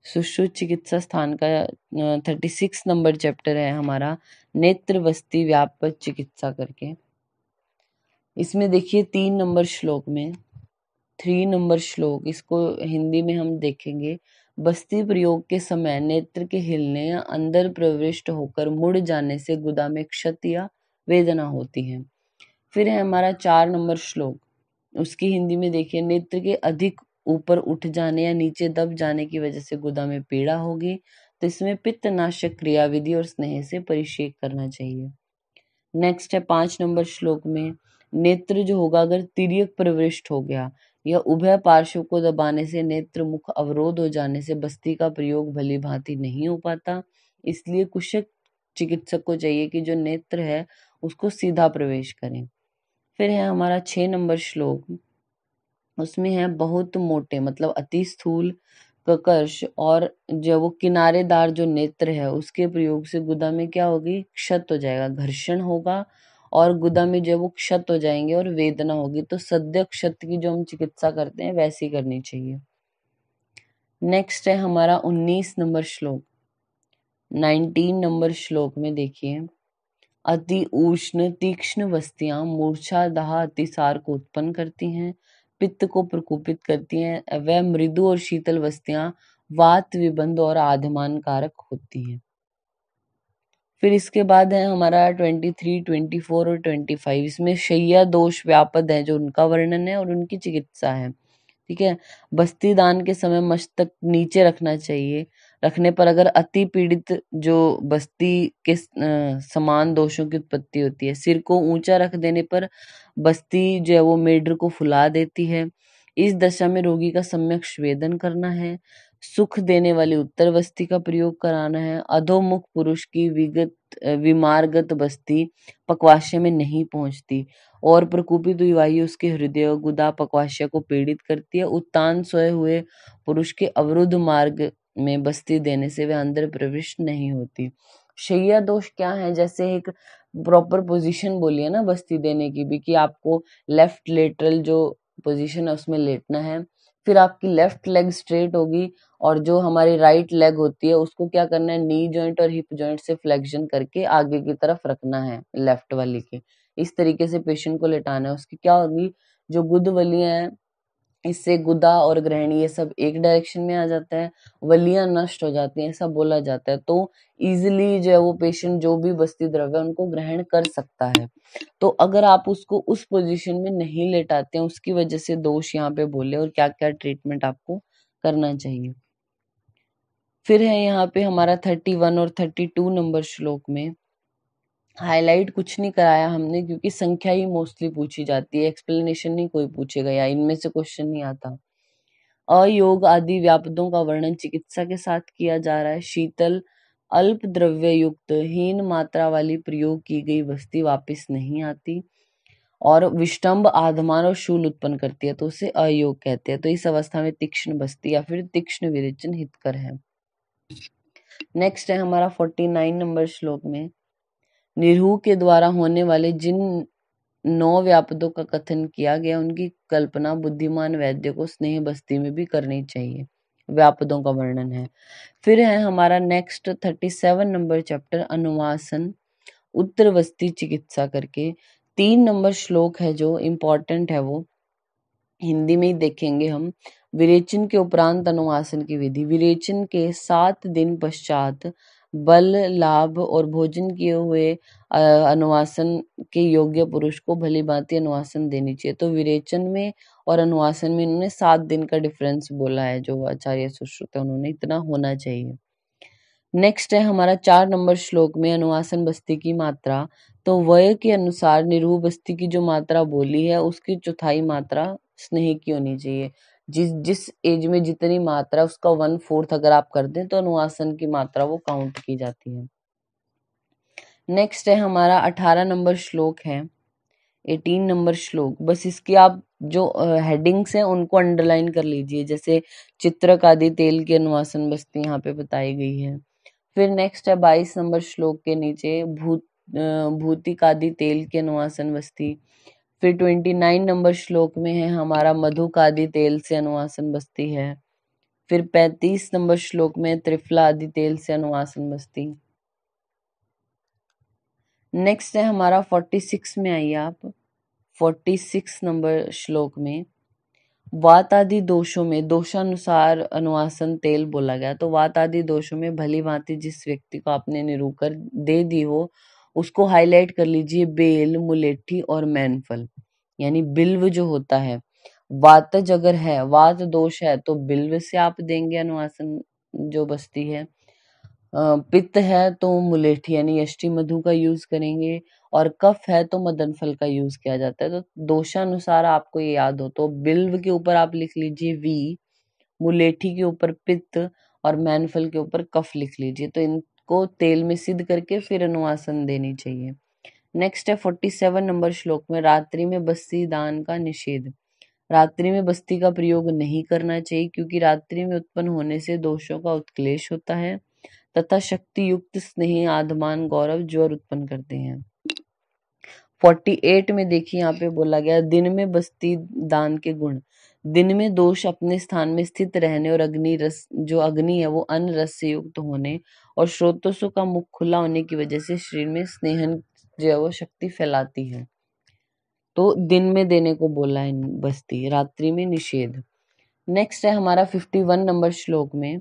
सुश्रुत चिकित्सा स्थान का 36 नंबर चैप्टर है हमारा नेत्र बस्ती व्यापक चिकित्सा करके। इसमें देखिए 3 नंबर श्लोक में 3 नंबर श्लोक, इसको हिंदी में हम देखेंगे। बस्ती प्रयोग के समय नेत्र के हिलने या अंदर प्रविष्ट होकर मुड़ जाने से गुदा में क्षति या वेदना होती है। फिर है हमारा 4 नंबर श्लोक, उसकी हिंदी में देखिए। नेत्र के अधिक ऊपर उठ जाने या नीचे दब जाने की वजह से गुदा में पीड़ा होगी, तो इसमें पित्तनाशक क्रियाविधि और स्नेह से परिषेक करना चाहिए। नेक्स्ट है 5 नंबर श्लोक में, नेत्र जो होगा अगर तिर्यक प्रविष्ट हो गया या उभय पार्श्व को दबाने से नेत्र मुख अवरोध हो जाने से बस्ती का प्रयोग भली भांति नहीं हो पाता, इसलिए कुशल चिकित्सक को चाहिए कि जो नेत्र है उसको सीधा प्रवेश करें। फिर है हमारा 6 नंबर श्लोक, उसमें है बहुत मोटे मतलब अति स्थूल प्रकर्ष और जो वो किनारेदार जो नेत्र है उसके प्रयोग से गुदा में क्या होगी, क्षत हो जाएगा, घर्षण होगा और गुदा में जो वो क्षत हो जाएंगे और वेदना होगी। तो सद्य क्षत की जो हम चिकित्सा करते हैं वैसी करनी चाहिए। नेक्स्ट है हमारा 19 नंबर श्लोक। 19 नंबर श्लोक में देखिए, अति उष्ण तीक्ष्ण वस्तियां मूर्छा दाह अतिसार को उत्पन्न करती हैं, पित्त को प्रकोपित करती हैं। वह मृदु और शीतल वस्तियां वात विबंध और आधमान कारक होती हैं। फिर इसके बाद है हमारा 23, 24 और 25, इसमें शैया दोष व्यापद है जो उनका वर्णन है और उनकी चिकित्सा है। ठीक है, बस्ती दान के समय मस्तक नीचे रखना चाहिए। रखने पर अगर अति पीड़ित जो बस्ती के समान दोषों की उत्पत्ति होती है। सिर को ऊंचा रख देने पर बस्ती जो है वो मेढ्र को फुला देती है। इस दशा में रोगी का सम्यक स्वेदन करना है। सुख देने वाली उत्तर बस्ती का प्रयोग कराना है। अधोमुख पुरुष की विमार्गत बस्ती पक्वाशय में नहीं पहुंचती और प्रकोपित हुई वायु उसके हृदय गुदा पक्वाशय को पीड़ित करती है। उत्तान सोए हुए पुरुष के अवरुद्ध मार्ग में बस्ती देने से वह अंदर प्रविष्ट नहीं होती। शैया दोष क्या है, जैसे एक प्रॉपर पोजीशन बोली है ना बस्ती देने की भी, कि आपको लेफ्ट लेटरल जो पोजीशन है उसमें लेटना है। फिर आपकी लेफ्ट लेग स्ट्रेट होगी और जो हमारी राइट लेग होती है उसको क्या करना है, नी जॉइंट और हिप जॉइंट से फ्लेक्शन करके आगे की तरफ रखना है लेफ्ट वाली के। इस तरीके से पेशेंट को लेटाना है। उसकी क्या होगी, जो गुद वलियां हैं इससे गुदा और ग्रहणी ये सब एक डायरेक्शन में आ जाता है, वलियां नष्ट हो जाती हैं ऐसा बोला जाता है। तो इजिली जो है वो पेशेंट जो भी बस्ती द्रव्य है उनको ग्रहण कर सकता है। तो अगर आप उसको उस पोजीशन में नहीं लेटाते हैं उसकी वजह से दोष यहाँ पे बोले और क्या क्या ट्रीटमेंट आपको करना चाहिए। फिर है यहाँ पे हमारा 31 और 32 नंबर श्लोक में हाईलाइट कुछ नहीं कराया हमने क्योंकि संख्या ही मोस्टली पूछी जाती है, एक्सप्लेनेशन नहीं कोई पूछेगा या इनमें से क्वेश्चन नहीं आता। अयोग आदि व्यापदों का वर्णन चिकित्सा के साथ किया जा रहा है। शीतल अल्प द्रव्य युक्त हीन मात्रा वाली प्रयोग की गई वस्ती वापस नहीं आती और विष्टम्भ आधमान और शूल उत्पन्न करती है, तो उसे अयोग कहते हैं। तो इस अवस्था में तीक्ष्ण बस्ती या फिर तीक्ष्ण विरेचन हितकर है। नेक्स्ट है हमारा 49 नंबर श्लोक में, निरूह के द्वारा होने वाले जिन 9 व्यापदों का कथन किया गया उनकी कल्पना बुद्धिमान वैद्य को स्नेह बस्ती में भी करनी चाहिए। व्यापदों का वर्णन है। फिर है हमारा नेक्स्ट 37 नंबर चैप्टर अनुवासन उत्तर बस्ती चिकित्सा करके। 3 नंबर श्लोक है जो इम्पोर्टेंट है, वो हिंदी में ही देखेंगे हम। विरेचन के उपरांत अनुवासन की विधि। विरेचन के 7 दिन पश्चात बल लाभ और भोजन किए हुए अनुवासन के योग्य पुरुष को भली भांति अनुवासन देनी चाहिए। तो विरेचन में और अनुवासन में इन्होंने 7 दिन का डिफरेंस बोला है, जो आचार्य सुश्रुत है उन्होंने इतना होना चाहिए। नेक्स्ट है हमारा 4 नंबर श्लोक में अनुवासन बस्ती की मात्रा। तो वय के अनुसार निरूह बस्ती की जो मात्रा बोली है उसकी चौथाई मात्रा स्नेह की होनी चाहिए। जिस एज में जितनी मात्रा उसका 1/4 अगर आप कर दें तो अनुवासन की मात्रा वो काउंट की जाती है। नेक्स्ट है हमारा 18 नंबर श्लोक है, 18 नंबर श्लोक। बस इसकी आप जो हेडिंग्स हैं उनको अंडरलाइन कर लीजिए, जैसे चित्रक आदि तेल की अनुवासन बस्ती यहाँ पे बताई गई है। फिर नेक्स्ट है 22 नंबर श्लोक के नीचे भूतिक आदि तेल की अनुवासन बस्ती। फिर 29 नंबर श्लोक में है हमारा मधुक आदि तेल से अनुवासन बस्ती है। फिर 35 नंबर श्लोक में त्रिफला आदि तेल से अनुवासन बस्ती। नेक्स्ट है हमारा 46 में आइए आप। 46 नंबर श्लोक में वात आदि दोषों में दोषानुसार अनुवासन तेल बोला गया। तो वात आदि दोषों में भली भांति जिस व्यक्ति को आपने निरूकर दे दी हो उसको हाईलाइट कर लीजिए, बेल, मुलेठी और मैनफल। यानी बिल्व जो होता है, वातज अगर है, वात दोष है तो बिल्व से आप देंगे अनुवासन जो बस्ती है। पित्त है तो मुलेठी यानी यष्टि मधु का यूज करेंगे, और कफ है तो मदन फल का यूज किया जाता है। तो दोषानुसार आपको ये याद हो तो बिल्व के ऊपर आप लिख लीजिए वी, मुलेठी के ऊपर पित्त और मैनफल के ऊपर कफ लिख लीजिए। तो इनको तेल में सिद्ध करके फिर अनुवासन देनी चाहिए। नेक्स्ट है 47 नंबर श्लोक में रात्रि में बस्ती दान का निषेध। रात्रि में बस्ती का प्रयोग नहीं करना चाहिए क्योंकि रात्रि में उत्पन्न होने से दोषों का उत्क्लेश होता है तथा शक्ति युक्त स्नेह, आधमान, गौरव, ज्वर उत्पन्न करते हैं। 48 में देखिए यहाँ पे बोला गया दिन में बस्ती दान के गुण। दिन में दोष अपने स्थान में स्थित रहने और अग्नि रस जो अग्नि है वो अन्न रस से युक्त होने और स्रोतों का मुख खुला होने की वजह से शरीर में स्नेहन जो है वो शक्ति फैलाती है। तो दिन में देने को बोला है बस्ती, रात्रि में निषेध। नेक्स्ट है हमारा 51 नंबर श्लोक में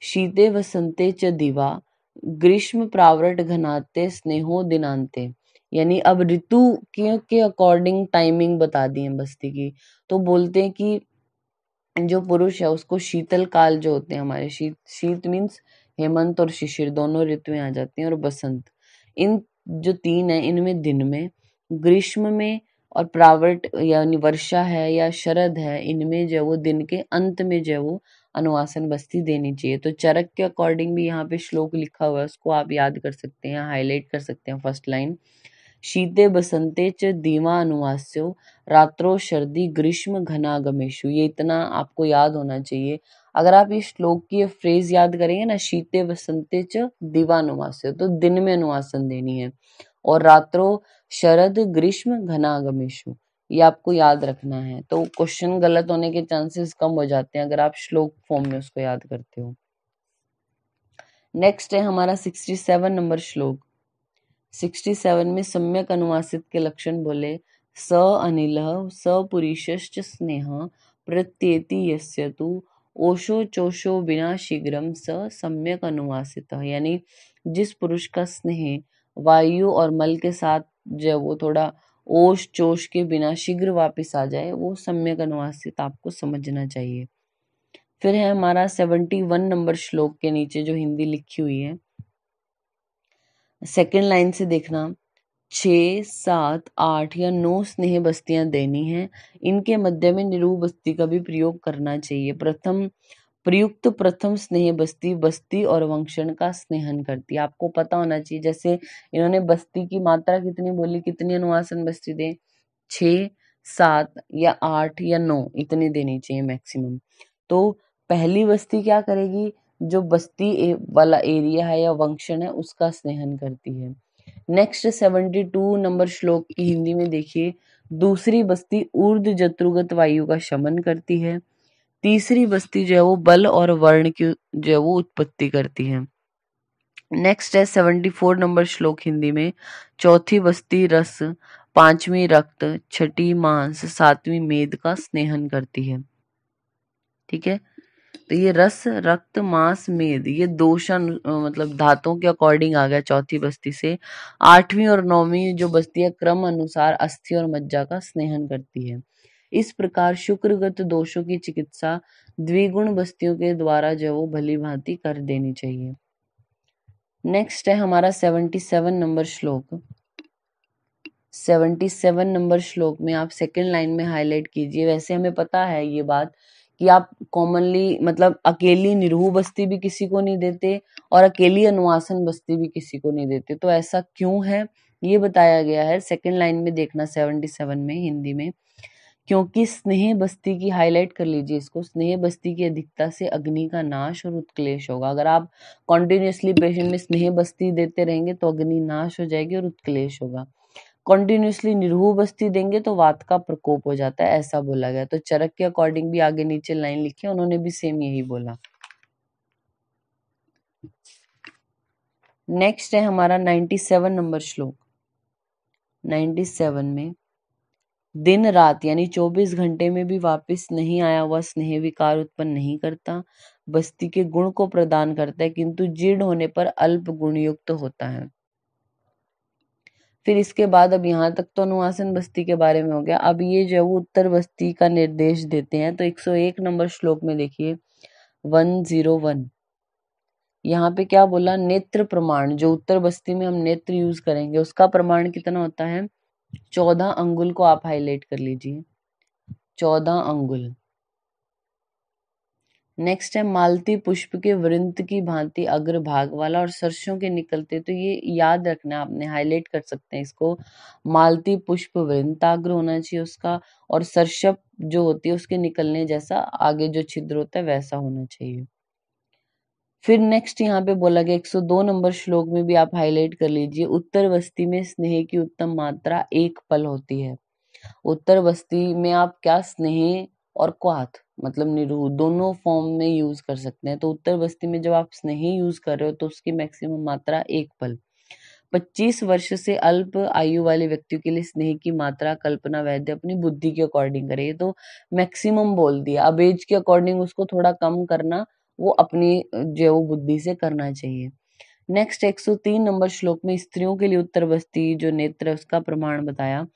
शीते वसंते च दिवा ग्रीष्म प्रावृट घनाते स्नेहो दिनांते। यानी अब ऋतु के अकॉर्डिंग टाइमिंग बता दी है बस्ती की। तो बोलते हैं कि जो पुरुष है उसको शीतल काल जो होते हैं हमारे, शीत मीन्स हेमंत और शिशिर दोनों ऋतुएं आ जाती हैं, और बसंत, इन जो तीन है इनमें दिन में, ग्रीष्म में और प्रावट यानी वर्षा है या शरद है इनमें जो वो दिन के अंत में जो वो अनुवासन बस्ती देनी चाहिए। तो चरक के अकॉर्डिंग भी यहाँ पे श्लोक लिखा हुआ है, उसको आप याद कर सकते हैं, हाईलाइट कर सकते हैं। फर्स्ट लाइन शीते बसंते च दीवा अनुवास्यो रात्रो शर्दी ग्रीष्म घनागमेशु। ये इतना आपको याद होना चाहिए। अगर आप इस श्लोक की फ्रेज याद करेंगे ना, शीते बसंते च दीवा अनुवास्यो, तो दिन में अनुवासन देनी है, और रात्रो शरद ग्रीष्म घनागमेशु ये आपको याद रखना है। तो क्वेश्चन गलत होने के चांसेस कम हो जाते हैं अगर आप श्लोक फॉर्म में उसको याद करते हो। नेक्स्ट है हमारा 67 नंबर श्लोक। 67 में सम्यक अनुवासित के लक्षण बोले स अनिलः स पुरीशश्च स्नेह प्रत्येति यस्य तु ओशो चोशो बिना शीघ्रम स सम्यक अनुवासितः। यानी जिस पुरुष का स्नेह वायु और मल के साथ जो वो थोड़ा ओश चोश के बिना शीघ्र वापस आ जाए, वो सम्यक अनुवासित आपको समझना चाहिए। फिर है हमारा 71 नंबर श्लोक के नीचे जो हिंदी लिखी हुई है, सेकेंड लाइन से देखना, 6, 7, 8 या 9 स्नेह बस्तियां देनी हैं। इनके मध्य में निरूप बस्ती का भी प्रयोग करना चाहिए। प्रयुक्त प्रथम स्नेह बस्ती बस्ती और वंशण का स्नेहन करती है। आपको पता होना चाहिए, जैसे इन्होंने बस्ती की मात्रा कितनी बोली, कितनी अनुवासन बस्ती दे, 6, 7 या 8 या 9 इतनी देनी चाहिए मैक्सिमम। तो पहली बस्ती क्या करेगी, जो बस्ती वाला एरिया है या वंशण है उसका स्नेहन करती है। नेक्स्ट 72 नंबर श्लोक की हिंदी में देखिए, दूसरी बस्ती ऊर्ध्व जत्रुगत वायु का शमन करती है। तीसरी बस्ती जो है वो बल और वर्ण की जो है वो उत्पत्ति करती है। नेक्स्ट है 74 नंबर श्लोक हिंदी में, चौथी बस्ती रस, पांचवी रक्त, छठी मांस, सातवीं मेद का स्नेहन करती है। ठीक है, तो ये रस, रक्त, मांस, मेद ये दोषण मतलब धातुओं के अकॉर्डिंग आ गया चौथी बस्ती से। आठवीं और नौवीं जो बस्ती है क्रम अनुसार अस्थि और मज्जा का स्नेहन करती है। इस प्रकार शुक्रगत दोषों की चिकित्सा द्विगुण बस्तियों के द्वारा जो वो भली भांति कर देनी चाहिए। नेक्स्ट है हमारा 77 नंबर श्लोक। 77 नंबर श्लोक में आप सेकंड लाइन में हाईलाइट कीजिए। वैसे हमें पता है ये बात कि आप कॉमनली मतलब अकेली निरूह बस्ती भी किसी को नहीं देते और अकेली अनुवासन बस्ती भी किसी को नहीं देते। तो ऐसा क्यों है ये बताया गया है सेकंड लाइन में, देखना 77 में हिंदी में, क्योंकि स्नेह बस्ती की, हाईलाइट कर लीजिए इसको, स्नेह बस्ती की अधिकता से अग्नि का नाश और उत्क्लेश होगा। अगर आप कॉन्टिन्यूसली पेशेंट में स्नेह बस्ती देते रहेंगे तो अग्नि नाश हो जाएगी और उत्क्लेश होगा। कंटिन्यूसली निरूह बस्ती देंगे तो वात का प्रकोप हो जाता है, ऐसा बोला गया। तो चरक के अकॉर्डिंग भी आगे नीचे लाइन लिखी है, उन्होंने भी सेम यही बोला। नेक्स्ट है हमारा 97 नंबर श्लोक। 97 में दिन रात यानी 24 घंटे में भी वापस नहीं आया हुआ स्नेह विकार उत्पन्न नहीं करता, बस्ती के गुण को प्रदान करता है, किंतु जीर्ण होने पर अल्प गुणयुक्त होता है। फिर इसके बाद अब यहाँ तक तो अनुवासन बस्ती के बारे में हो गया। अब ये जो वो उत्तर बस्ती का निर्देश देते हैं। तो 101 नंबर श्लोक में देखिए 101, यहाँ पे क्या बोला, नेत्र प्रमाण, जो उत्तर बस्ती में हम नेत्र यूज करेंगे उसका प्रमाण कितना होता है, 14 अंगुल को आप हाईलाइट कर लीजिए, 14 अंगुल। नेक्स्ट है मालती पुष्प के वृंत की भांति अग्रभाग वाला और सरसों के निकलते, तो ये याद रखना, आपने हाईलाइट कर सकते हैं इसको। मालती पुष्प वृंताग्र होना चाहिए उसका, और सरसप जो होती है उसके निकलने जैसा आगे जो छिद्र होता है वैसा होना चाहिए। फिर नेक्स्ट यहाँ पे बोला गया 102 नंबर श्लोक में भी आप हाईलाइट कर लीजिए, उत्तर बस्ती में स्नेह की उत्तम मात्रा एक पल होती है। उत्तर बस्ती में आप क्या स्नेह और क्वाथ मतलब निरूह दोनों फॉर्म में यूज कर सकते हैं। तो उत्तर बस्ती में जब आप स्नेह यूज कर रहे हो तो उसकी मैक्सिमम मात्रा एक पल। 25 वर्ष से अल्प आयु वाले व्यक्तियों के लिए स्नेह की मात्रा कल्पना वैद्य अपनी बुद्धि के अकॉर्डिंग करे, तो मैक्सिमम बोल दिया। अब एज के अकॉर्डिंग उसको थोड़ा कम करना वो अपनी जो बुद्धि से करना चाहिए। नेक्स्ट 103 नंबर श्लोक में स्त्रियों के लिए उत्तर बस्ती जो नेत्र है उसका प्रमाण बताया।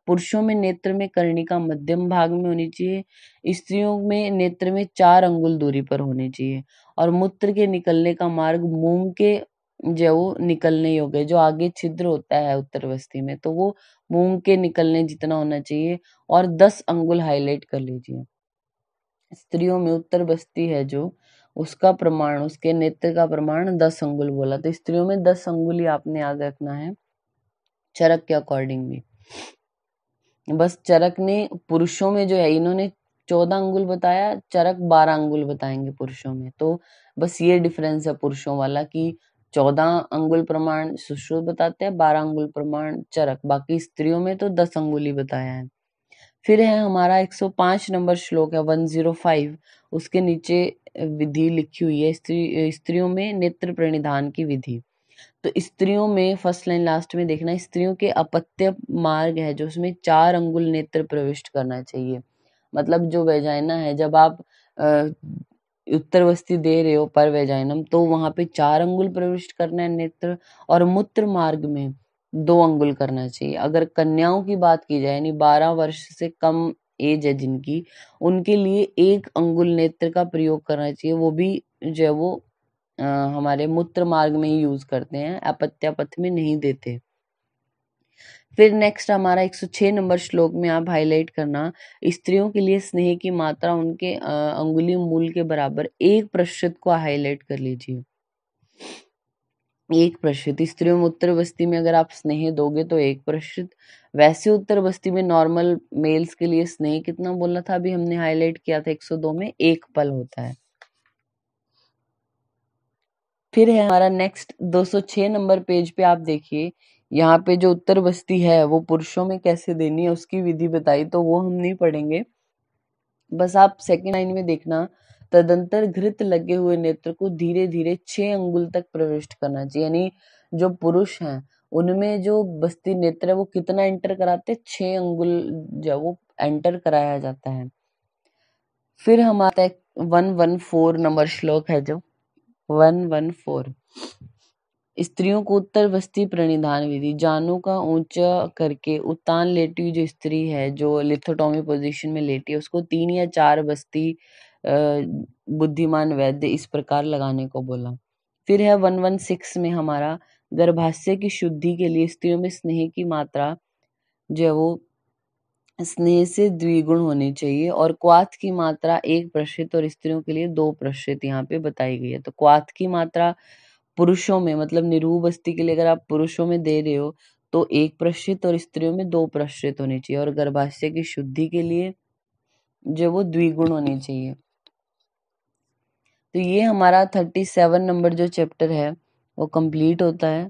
पुरुषों में नेत्र में कर्णिका मध्यम भाग में होनी चाहिए, स्त्रियों में नेत्र में 4 अंगुल दूरी पर होनी चाहिए, और मूत्र के निकलने का मार्ग मूंग के जो वो निकलने योग्य, जो आगे छिद्र होता है उत्तर बस्ती में तो वो मूंग के निकलने जितना होना चाहिए, और 10 अंगुल हाईलाइट कर लीजिए। स्त्रियों में उत्तर बस्ती है जो उसका प्रमाण, उसके नेत्र का प्रमाण 10 अंगुल बोला, तो स्त्रियों में 10 अंगुल ही आपने याद रखना है चरक के अकॉर्डिंग भी। बस चरक ने पुरुषों में जो है इन्होंने 14 अंगुल बताया, चरक 12 अंगुल बताएंगे पुरुषों में, तो बस ये डिफरेंस है पुरुषों वाला कि 14 अंगुल प्रमाण सुश्रुत बताते हैं, 12 अंगुल प्रमाण चरक, बाकी स्त्रियों में तो 10 अंगुल ही बताया है। फिर है हमारा 105 नंबर श्लोक है 105, उसके नीचे विधि लिखी हुई है स्त्रियों में नेत्र प्रणिधान की विधि। तो स्त्रियों में फर्स्ट लाइन लास्ट में देखना, स्त्रियों के अपत्य मार्ग है जो उसमें 4 अंगुल नेत्र प्रविष्ट करना चाहिए। मतलब जो वेजाइना है जब आप उत्तर बस्ती दे रहे हो पर वेजाइनम तो वहां पे 4 अंगुल प्रविष्ट करना है नेत्र, और मूत्र मार्ग में 2 अंगुल करना चाहिए। अगर कन्याओं की बात की जाए यानी 12 वर्ष से कम एज है जिनकी, उनके लिए 1 अंगुल नेत्र का प्रयोग करना चाहिए, वो भी जो है वो हमारे मूत्र मार्ग में ही यूज करते हैं, अपत्यापथ में नहीं देते। फिर नेक्स्ट हमारा 106 नंबर श्लोक में आप हाईलाइट करना, स्त्रियों के लिए स्नेह की मात्रा उनके अंगुली मूल के बराबर 1% को हाईलाइट कर लीजिए। 1%। स्त्रियों में उत्तर बस्ती में अगर आप स्नेह दोगे तो 1%। वैसे उत्तर बस्ती में नॉर्मल मेल्स के लिए स्नेह कितना बोला था अभी हमने हाईलाइट किया था 102 में, 1 पल होता है। फिर है हमारा नेक्स्ट 206 नंबर पेज पे आप देखिए, यहाँ पे जो उत्तर बस्ती है वो पुरुषों में कैसे देनी है उसकी विधि बताई, तो वो हम नहीं पढ़ेंगे, बस आप सेकंड लाइन में देखना, तदंतर घृत लगे हुए नेत्र को धीरे धीरे 6 अंगुल तक प्रविष्ट करना चाहिए। यानी जो पुरुष हैं उनमें जो बस्ती नेत्र है वो कितना एंटर कराते हैं, 6 अंगुल जो वो एंटर कराया जाता है। फिर हमारा 114 नंबर श्लोक है जो 114, स्त्रियों को उत्तर बस्ती प्रणिधान विधि, जानों का ऊंचा करके उत्तान लेटी हुई जो स्त्री है जो लिथोटॉमी पोजीशन में लेटी है उसको 3 या 4 बस्ती बुद्धिमान वैद्य इस प्रकार लगाने को बोला। फिर है 116 में हमारा गर्भाशय की शुद्धि के लिए स्त्रियों में स्नेह की मात्रा जो है वो स्नेह से द्विगुण होनी चाहिए, और क्वाथ की मात्रा 1% और स्त्रियों के लिए 2% यहाँ पे बताई गई है। तो क्वाथ की मात्रा पुरुषों में मतलब निरूह बस्ती के लिए अगर आप पुरुषों में दे रहे हो तो 1% और स्त्रियों में 2% होनी चाहिए, और गर्भाशय की शुद्धि के लिए जो वो द्विगुण होनी चाहिए। तो ये हमारा 37 नंबर जो चैप्टर है वो कंप्लीट होता है।